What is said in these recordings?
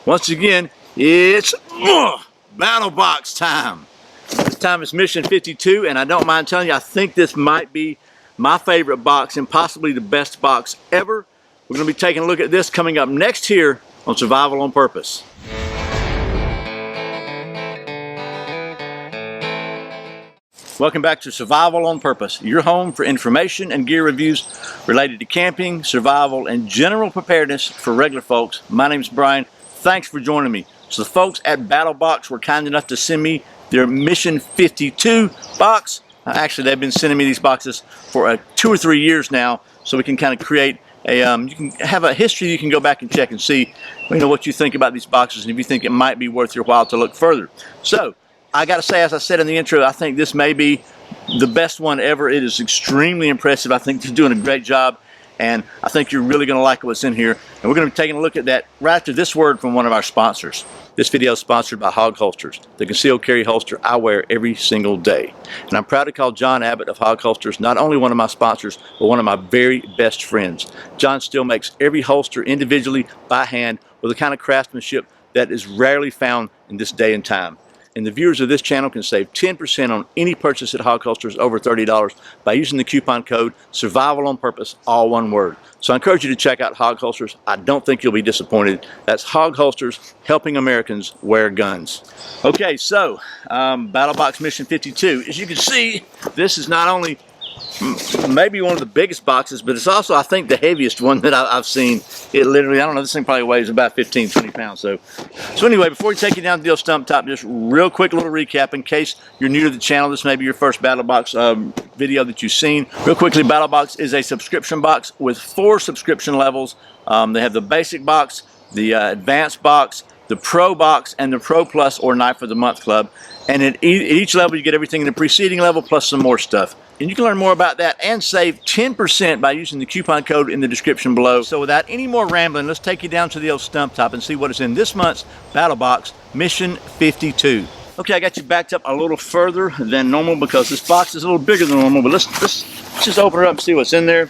Once again, it's Battlebox time. This time it's mission 52, and I don't mind telling you, I think this might be my favorite box and possibly the best box ever. We're going to be taking a look at this coming up next here on Survival on Purpose. Welcome back to Survival on Purpose, your home for information and gear reviews related to camping, survival, and general preparedness for regular folks. My name's Brian. Thanks for joining me. So the folks at Battlebox were kind enough to send me their Mission 52 box. Actually, they've been sending me these boxes for 2 or 3 years now, so we can kind of create a, you can have a history you can go back and check and see, what you think about these boxes and if you think it might be worth your while to look further. So, I got to say, as I said in the intro, I think this may be the best one ever. It is extremely impressive. I think they're doing a great job, and I think you're really going to like what's in here. And we're going to be taking a look at that right after this word from one of our sponsors. This video is sponsored by Hog Holsters, the concealed carry holster I wear every single day. And I'm proud to call John Abbott of Hog Holsters not only one of my sponsors, but one of my very best friends. John still makes every holster individually by hand with the kind of craftsmanship that is rarely found in this day and time. And the viewers of this channel can save 10% on any purchase at Hog Holsters over $30 by using the coupon code SURVIVALONPURPOSE, all one word. So I encourage you to check out Hog Holsters. I don't think you'll be disappointed. That's Hog Holsters, helping Americans wear guns. Okay, so Battlebox Mission 52. As you can see, this is not only maybe one of the biggest boxes, but it's also, I think, the heaviest one that I've seen. It literally, I don't know, this thing probably weighs about 15, 20 pounds. So anyway, before we take you down to the old stump top, just real quick little recap in case you're new to the channel. This may be your first Battlebox video that you've seen. Real quickly, Battlebox is a subscription box with 4 subscription levels. They have the basic box, the advanced box, the Pro box, and the Pro Plus or Knife of the Month Club. And at each level, you get everything in the preceding level plus some more stuff. And you can learn more about that and save 10% by using the coupon code in the description below. So without any more rambling, let's take you down to the old stump top and see what is in this month's Battlebox Mission 52. Okay, I got you backed up a little further than normal because this box is a little bigger than normal, but let's just open it up and see what's in there.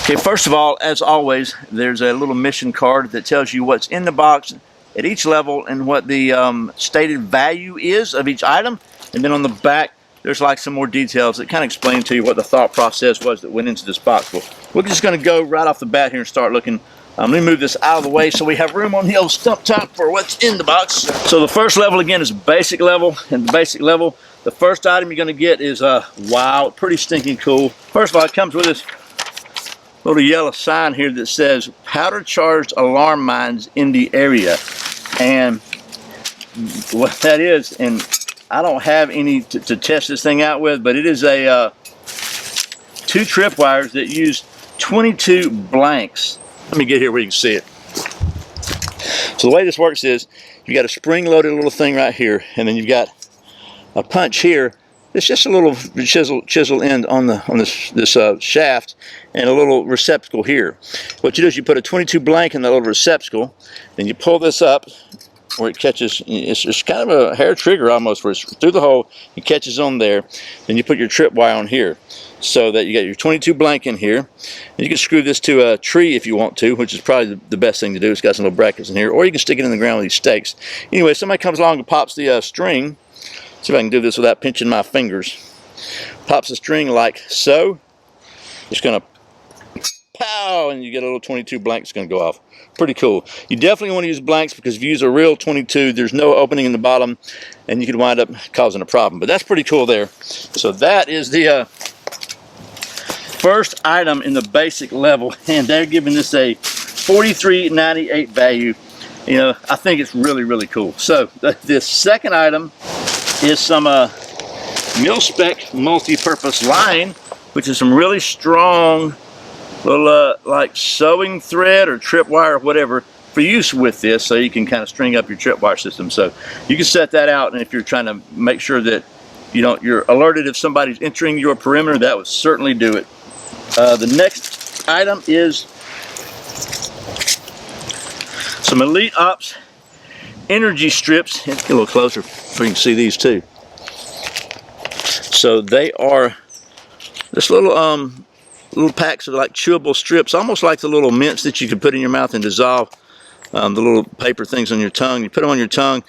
Okay, first of all, as always, there's a little mission card that tells you what's in the box at each level and what the stated value is of each item. And then on the back, there's like some more details that kind of explain to you what the thought process was that went into this box. Well, we're just going to go right off the bat here and start looking. Let me move this out of the way so we have room on the old stump top for what's in the box. So the first level, again, is basic level. And the basic level, the first item you're going to get is, wow, pretty stinking cool. First of all, it comes with this little yellow sign here that says powder charged alarm mines in the area. And what that is, and I don't have any to test this thing out with, but it is a 2 tripwires that use 22 blanks. Let me get here where you can see it. So the way this works is you got a spring-loaded little thing right here, and then you've got a punch here. It's just a little chisel end on this shaft, and a little receptacle here. What you do is you put a 22 blank in that little receptacle, then you pull this up where it catches. It's kind of a hair trigger almost, where it's through the hole, it catches on there. Then you put your trip wire on here, so that you got your 22 blank in here. And you can screw this to a tree if you want to, which is probably the best thing to do. It's got some little brackets in here, or you can stick it in the ground with these stakes. Anyway, somebody comes along and pops the string. See if I can do this without pinching my fingers. Pops the string like so. Just gonna pow, and you get a little 22 blank that's gonna go off. Pretty cool. You definitely want to use blanks because if you use a real 22, there's no opening in the bottom, and you could wind up causing a problem. But that's pretty cool there. So that is the first item in the basic level, and they're giving this a $43.98 value. I think it's really, really cool. So the second item is some mil-spec multi-purpose line, which is some really strong little like sewing thread or tripwire or whatever for use with this, so you can kind of string up your tripwire system. So you can set that out, and if you're trying to make sure that you're alerted if somebody's entering your perimeter, that would certainly do it. The next item is some Elite Ops energy strips. Get a little closer so you can see these too. So they are this little packs of like chewable strips, almost like the little mints that you can put in your mouth and dissolve the little paper things on your tongue. You put them on your tongue,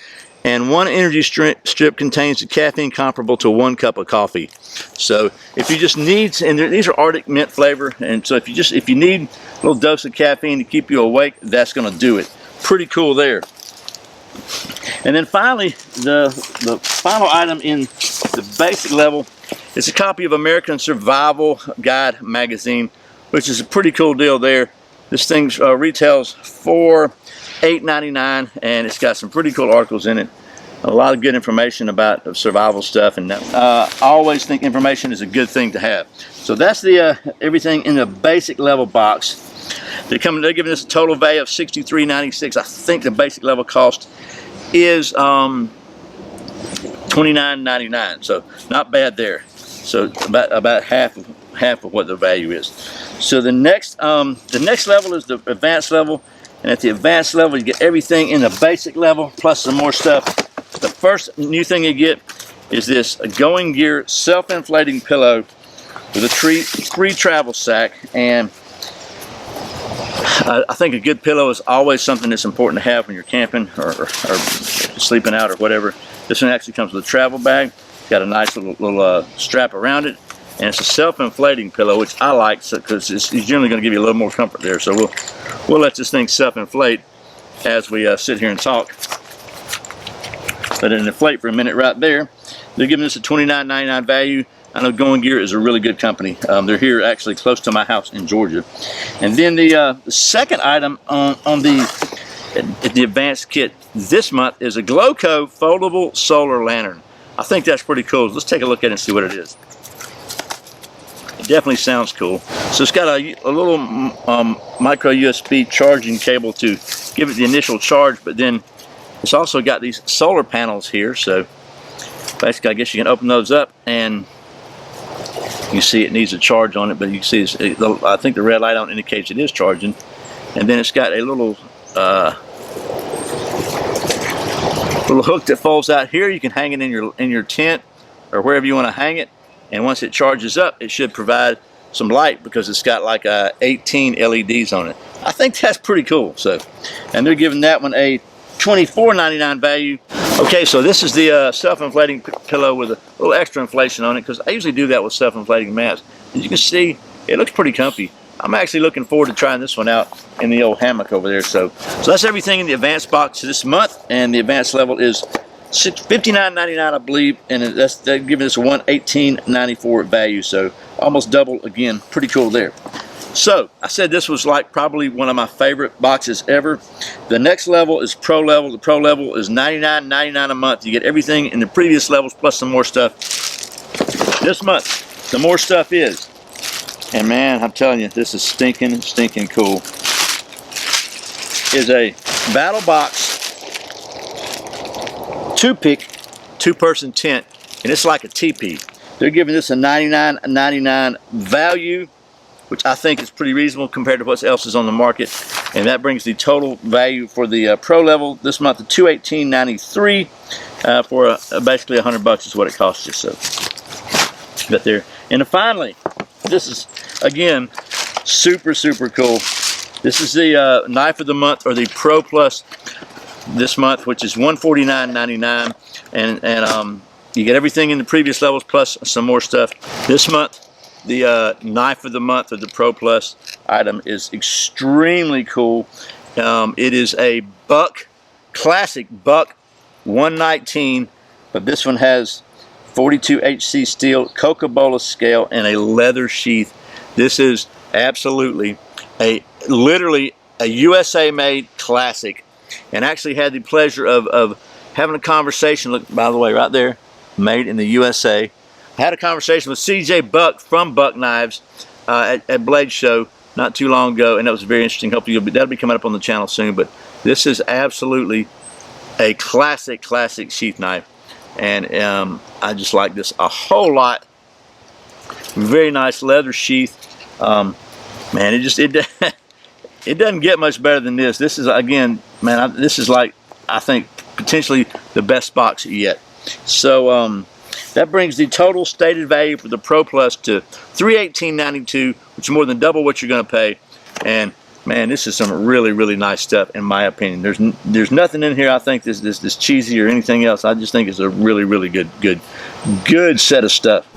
and one energy strip contains the caffeine comparable to 1 cup of coffee. So if you just need, and these are Arctic mint flavor, and so if you need a little dose of caffeine to keep you awake, that's going to do it. Pretty cool there. And then finally, the final item in the basic level is a copy of American Survival Guide magazine, which is a pretty cool deal there. This thing retails for $8.99, and it's got some pretty cool articles in it. A lot of good information about survival stuff, and I always think information is a good thing to have. So that's the everything in the basic level box. They're giving us a total value of $63.96. I think the basic level cost is $29.99, so not bad there. So about half of what the value is. So the next level is the advanced level, and at the advanced level you get everything in the basic level plus some more stuff. The first new thing you get is this Going Gear self-inflating pillow with a free travel sack, and I think a good pillow is always something that's important to have when you're camping or sleeping out or whatever. This one actually comes with a travel bag. Got a nice little strap around it, and it's a self-inflating pillow, which I like because it's generally going to give you a little more comfort there. So we'll let this thing self-inflate as we sit here and talk. Let it inflate for a minute right there. They're giving us a $29.99 value. I know Going Gear is a really good company. They're here actually close to my house in Georgia. And then the second item on the advanced kit this month is a Loco foldable solar lantern. I think that's pretty cool. Let's take a look at it and see what it is. It definitely sounds cool. So it's got a little micro USB charging cable to give it the initial charge, but then it's also got these solar panels here. So basically, I guess you can open those up, and you see it needs a charge on it, but you see I think the red light on indicates it is charging. And then it's got a little hook that folds out here. You can hang it in your tent or wherever you want to hang it, and once it charges up, it should provide some light because it's got like 18 LEDs on it. I think that's pretty cool. So, and they're giving that one a $24.99 value. Okay, so this is the self-inflating pillow with a little extra inflation on it, because I usually do that with self-inflating mats. As you can see, it looks pretty comfy. I'm actually looking forward to trying this one out in the old hammock over there. So that's everything in the advanced box this month, and the advanced level is $59.99, I believe, and they're giving us a $118.94 value, so almost double again. Pretty cool there. So I said this was like probably one of my favorite boxes ever. The next level is Pro Level. The Pro Level is $99.99 a month. You get everything in the previous levels plus some more stuff. This month, the more stuff is, and man, I'm telling you, this is stinking cool, is a Battlbox 2-pick 2-person tent, and it's like a teepee. They're giving this a $99.99 value, which I think is pretty reasonable compared to what else is on the market. And that brings the total value for the Pro Level this month to $218.93 for basically $100 is what it costs you. So, got there. And then finally, this is again super cool. This is the knife of the month, or the Pro Plus this month, which is $149.99, and you get everything in the previous levels plus some more stuff. This month, the knife of the month of the Pro Plus item is extremely cool. It is a classic Buck 119, but this one has 42 HC steel, Coca-Cola scale, and a leather sheath. This is absolutely literally a USA made classic, and actually had the pleasure of having a conversation. Look, by the way, right there, made in the USA. I had a conversation with CJ Buck from Buck Knives at Blade Show not too long ago, and that was very interesting. Hopefully that'll be coming up on the channel soon. But this is absolutely a classic sheath knife, and I just like this a whole lot. Very nice leather sheath. Man, it doesn't get much better than this. This is, again, man, this is like, I think, potentially the best box yet. So that brings the total stated value for the Pro Plus to $318.92, which is more than double what you're going to pay. And Man, this is some really, really nice stuff in my opinion. There's nothing in here I think this cheesy or anything else. I just think it's a really, really good set of stuff.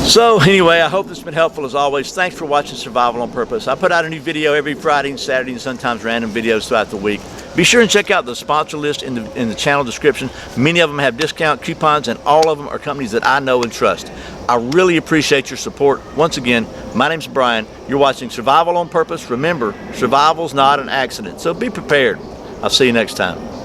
So anyway, I hope this has been helpful as always. Thanks for watching Survival on Purpose. I put out a new video every Friday and Saturday and sometimes random videos throughout the week. Be sure and check out the sponsor list in the channel description. Many of them have discount coupons and all of them are companies that I know and trust. I really appreciate your support. Once again, my name's Brian. You're watching Survival on Purpose. Remember, survival's not an accident, so be prepared. I'll see you next time.